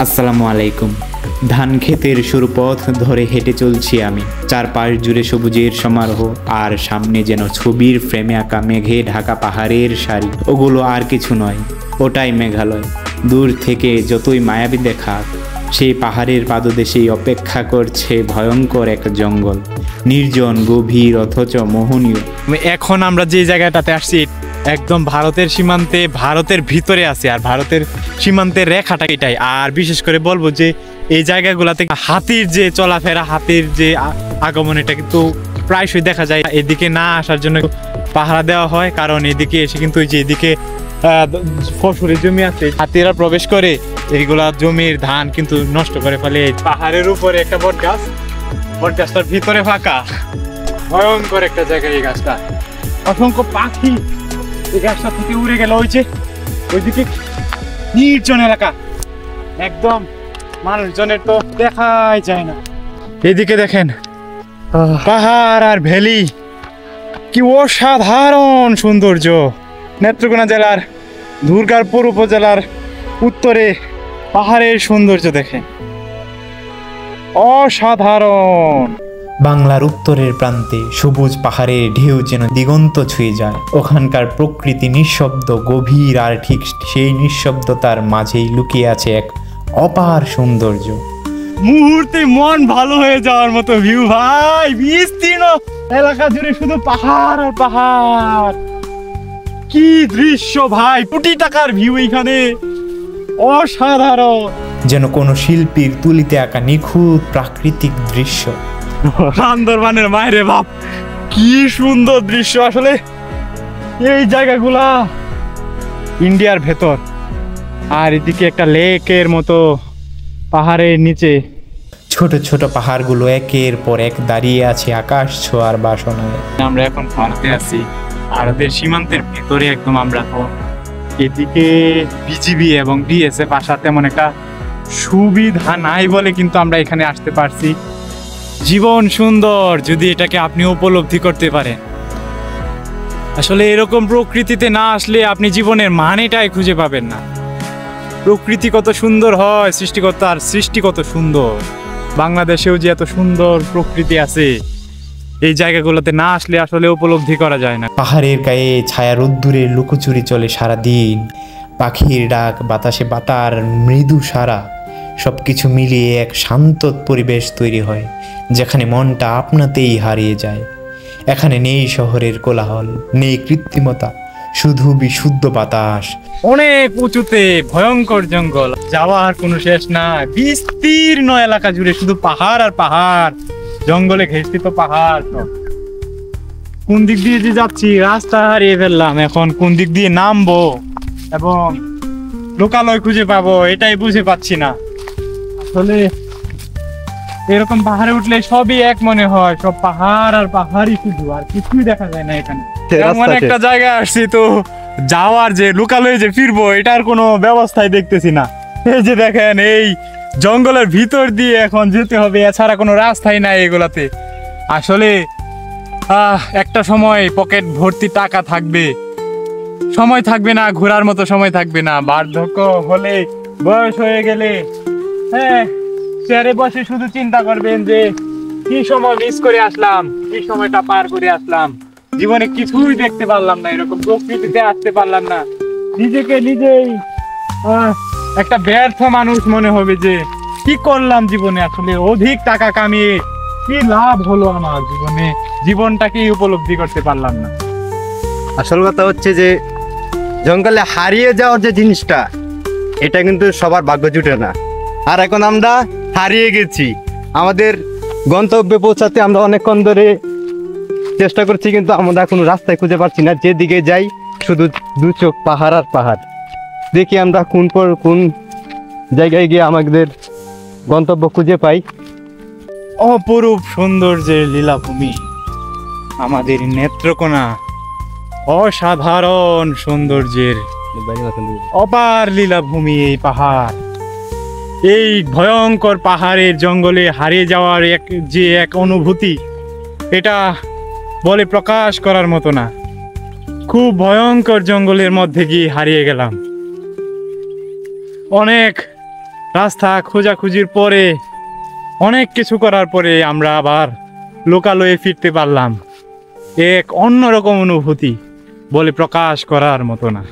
আসসালামু আলাইকুম। ধান ক্ষেতের সরু পথ ধরে হেঁটে চলছি আমি, চারপাশ জুড়ে সবুজের সমারোহ, আর সামনে যেন ছবির ফ্রেমে আঁকা মেঘে ঢাকা পাহাড়ের সারি। ওগুলো আর কিছু নয়, ওটাই মেঘালয়। দূর থেকে যতই মায়াবী দেখাক, সেই পাহাড়ের পাদদেশেই অপেক্ষা করছে ভয়ঙ্কর এক জঙ্গল, নির্জন, গভীর, অথচ মোহনীয়। এখন আমরা যে জায়গাটাতে আসছি একদম ভারতের সীমান্তে, ভারতের ভিতরে আছে, আর ভারতের সীমান্তের রেখাটা এটাই। আর বিশেষ করে বলবো যে এই জায়গাগুলোতে হাতির যে চলাফেরা, হাতির যে আগমন, এটা কিন্তু প্রায়শই দেখা যায়। এদিকে না আসার জন্য পাহারা দেওয়া হয়, কারণ এদিকে এসে কিন্তু যে এদিকে ফসলের জমি আছে, হাতিরা প্রবেশ করে এইগুলা জমির ধান কিন্তু নষ্ট করে ফেলে। পাহাড়ের উপরে একটা বট গাছ, বট গাছটার ভিতরে ফাঁকা, ভয়ঙ্কর একটা জায়গা এই গাছটা। অসংখ্য পাখি এই গাছটা থেকে উড়ে গেল ওইদিকে নির্জন এলাকা, একদম মানুষজনের তো দেখাই যায় না। এদিকে দেখেন পাহাড় আর ভ্যালি, কি অসাধারণ সৌন্দর্য। নেত্রকোনা জেলার দুর্গাপুর উপজেলার উত্তরে পাহাড়ের সৌন্দর্য দেখেন, অসাধারণ। বাংলার উত্তরের প্রান্তে সবুজ পাহাড়ের ঢেউ যেন দিগন্ত ছুঁয়ে যায়। ওখানকার প্রকৃতি নিঃশব্দ, গভীর, আর ঠিক সেই নিঃশব্দতার মাঝেই লুকিয়ে আছে এক অপার সৌন্দর্য। মুহূর্তে মন ভালো হয়ে যাওয়ার মতো ভিউ ভাই। বিস্তীর্ণ এলাকা জুড়ে শুধু পাহাড় আর পাহাড়, কি দৃশ্য ভাই! কোটি টাকার ভিউ এখানে, অসাধারণ, যেন কোনো শিল্পীর তুলিতে আঁকা নিখুঁত প্রাকৃতিক দৃশ্য। বান্দরবানের মায়েরে বাপ, কি সুন্দর দৃশ্য। আসলে এই জায়গাগুলা ইন্ডিয়ার ভেতর, আর এদিকে একটা লেকের মতো পাহাড়ের নিচে ছোট ছোট পাহাড়গুলো একের পর এক দাঁড়িয়ে আছে আকাশ ছোঁয়ার বাসনায়। আমরা এখন ভারতে আছি, ভারতের সীমান্তের ভেতরে একদম। আমরা তো এদিকে বিজিবি এবং বিএসএফ আসার তেমন একটা সুবিধা নাই বলে কিন্তু আমরা এখানে আসতে পারছি। জীবন সুন্দর যদি এটাকে আপনি উপলব্ধি করতে পারেন। আসলে এরকম প্রকৃতিতে না আসলে আপনি জীবনের মানেটাই খুঁজে পাবেন না। প্রকৃতি কত সুন্দর হয়, সৃষ্টিকর্তার সৃষ্টি কত সুন্দর। বাংলাদেশেও যে এত সুন্দর প্রকৃতি আছে, এই জায়গাগুলোতে না আসলে আসলে উপলব্ধি করা যায় না। পাহাড়ের গায়ে ছায়া রোদ্দুরের লুকোচুরি চলে সারাদিন, পাখির ডাক, বাতাসে বাতার মৃদু সারা, সবকিছু মিলিয়ে এক শান্ত পরিবেশ তৈরি হয়, যেখানে মনটা আপনাতেই হারিয়ে যায়। এখানে নেই শহরের কোলাহল, নেই কৃত্রিমতা, শুধু বিশুদ্ধ বাতাস। অনেক উঁচুতে ভয়ঙ্কর জঙ্গল, যাওয়ার কোনো শেষ না। বিস্তীর্ণ এলাকা জুড়ে শুধু পাহাড় আর পাহাড়, জঙ্গলে ঘেঁষিত পাহাড়। কোন দিক দিয়ে যে যাচ্ছি রাস্তা হারিয়ে ফেললাম, এখন কোন দিক দিয়ে নামবো এবং লোকালয় খুঁজে পাবো এটাই বুঝে পাচ্ছি না। আসলে এরকম পাহাড়ে উঠলে সবই এক মনে হয়, সব পাহাড় আর পাহাড়ই শুধু, আর কিছুই দেখা যায় না এখানে। এমন একটা জায়গায় আসছি তো যাওয়ার যে লোকালয়ে যে ফিরবো এটার কোনো ব্যবস্থাই দেখতেছি না। এই যে দেখেন, এই জঙ্গলের ভিতর দিয়ে এখন যেতে হবে, এছাড়া কোনো রাস্তাই নাই এগুলাতে। আসলে একটা সময় পকেট ভর্তি টাকা থাকবে, সময় থাকবে না, ঘোরার মতো সময় থাকবে না। বার্ধক্য হলে, বয়স হয়ে গেলে, হ্যাঁ, চেয়ারে বসে শুধু চিন্তা করবেন যে কি সময় মিস করে আসলাম, কি সময়টা পার করে আসলাম, জীবনে কিছুই দেখতে পারলাম না, এরকম প্রকৃতিতে আসতে পারলাম না। নিজেকে নিজেই একটা ব্যর্থ মানুষ মনে হবে যে কি করলাম জীবনে, আসলে অধিক টাকা কামিয়ে কি লাভ হলো আমার জীবনে, জীবনটাকেই উপলব্ধি করতে পারলাম না। আসল কথা হচ্ছে যে জঙ্গলে হারিয়ে যাওয়ার যে জিনিসটা, এটা কিন্তু সবার ভাগ্য জুটে না। আর এখন আমরা হারিয়ে গেছি, আমাদের গন্তব্যে পৌঁছাতে আমরা অনেকক্ষণ ধরে চেষ্টা করছি, কিন্তু আমরা কোনো রাস্তায় খুঁজে পাচ্ছি না। যেদিকে যাই শুধু দু চোখ পাহাড় আর পাহাড়। দেখি আমরা কোন জায়গায় গিয়ে আমাদের গন্তব্য খুঁজে পাই। অপরূপ সৌন্দর্যের লীলাভূমি আমাদের নেত্রকোনা, অসাধারণ সৌন্দর্যের অপার লীলাভূমি এই পাহাড়। এই ভয়ঙ্কর পাহাড়ের জঙ্গলে হারিয়ে যাওয়ার এক অনুভূতি, এটা বলে প্রকাশ করার মতো না। খুব ভয়ঙ্কর জঙ্গলের মধ্যে গিয়ে হারিয়ে গেলাম। অনেক রাস্তা খোঁজাখুঁজির পরে অনেক কিছু করার পরে আমরা আবার লোকালয়ে ফিরতে পারলাম। এক অন্যরকম অনুভূতি বলে প্রকাশ করার মতো না।